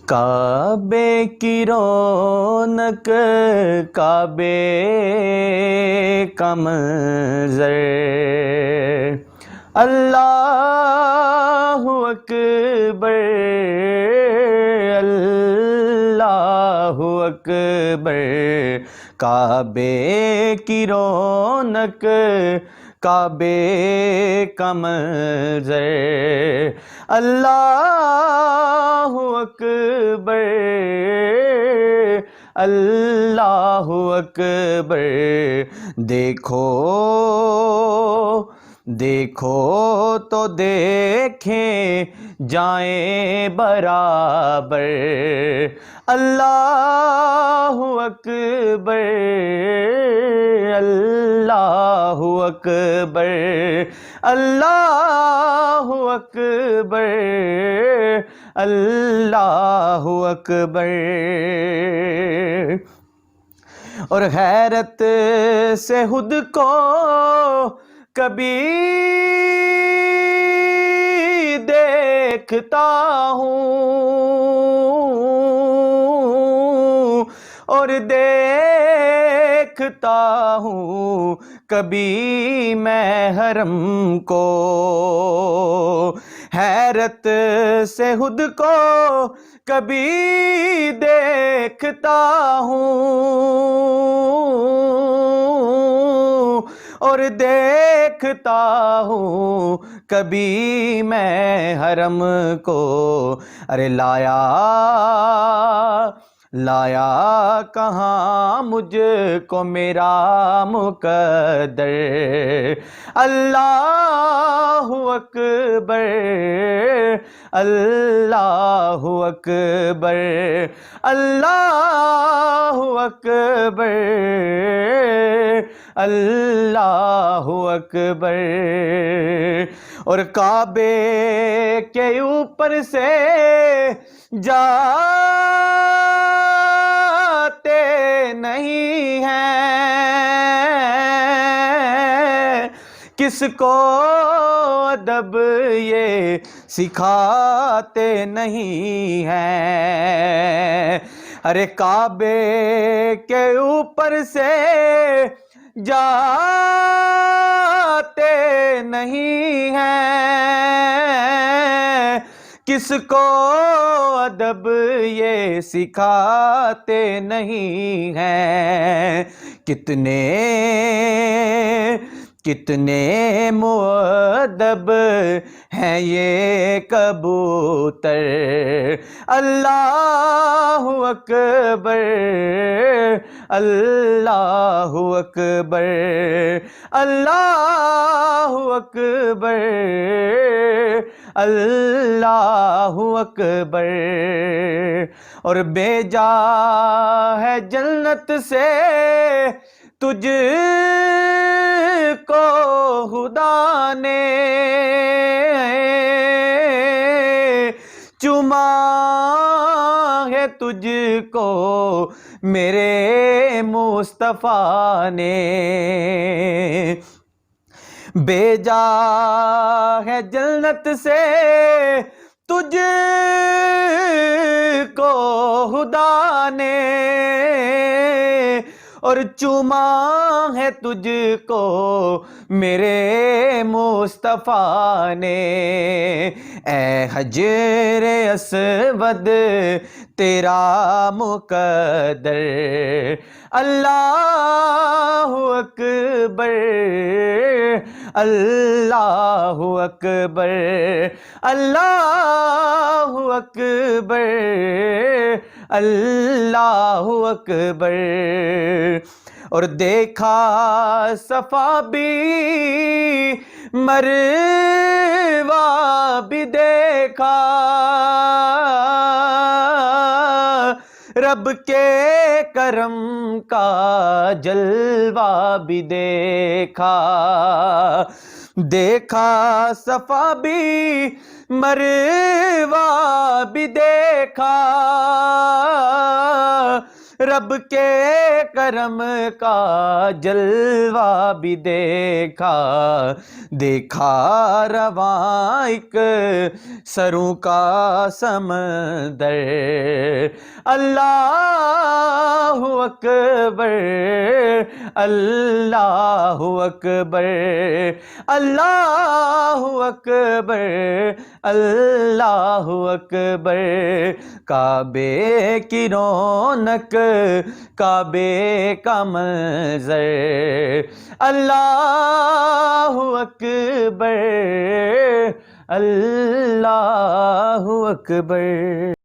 کعبے کی رونق کعبے کا منظر، اللہ اکبر اللہ اکبر، کعبے کی رونق کعبے کا منظر، اللہ اکبر اللہ اکبر، دیکھو دیکھو تو دیکھیں جائیں برابر، اللہ اکبر اللہ اکبر اللہ اکبر اللہ اکبر۔ اور حیرت سے خود کو کبھی دیکھتا ہوں اور دیکھتا ہوں کبھی میں حرم کو، حیرت سے خود کو کبھی دیکھتا ہوں اور دیکھتا ہوں کبھی میں حرم کو، ارے لایا کہاں مجھ کو میرا مقدر، اللہ اکبر اللہ اکبر اللہ اکبر اللہ اکبر۔ اور کعبے کے اوپر سے جاتے نہیں ہیں، کس کو ادب یہ سکھاتے نہیں ہیں، ارے کعبے کے اوپر سے جاتے نہیں ہیں، کس کو ادب یہ سکھاتے نہیں ہیں، کتنے مؤدب ہیں یہ کبوتر، اللہ اکبر اللہ اکبر اللہ اکبر اللہ اکبر۔ اور بھیجا ہے جنت سے تجھ کو خدا نے، چما ہے تجھ کو میرے مصطفیٰ نے، بھیجا ہے جنت سے تجھ کو خدا نے، اور چوما ہے تجھ کو میرے مصطفیٰ نے، اے حجر اسود تیرا مقدر، اللہ اکبر اللہ اکبر اللہ اکبر اللہ اکبر۔ اور دیکھا صفا بھی مروہ بھی دیکھا، رب کے کرم کا جلوہ بھی دیکھا، دیکھا صفا بھی مروہ بھی دیکھا، رب کے کرم کا جلوہ بھی دیکھا، دیکھا رواں ایک سروں کا سمندر، اللہ اکبر اللہ اکبر اللہ اکبر اللہ اکبر، کعبے کی رونق کعبے کا منظر، اللہ اکبر اللہ اکبر۔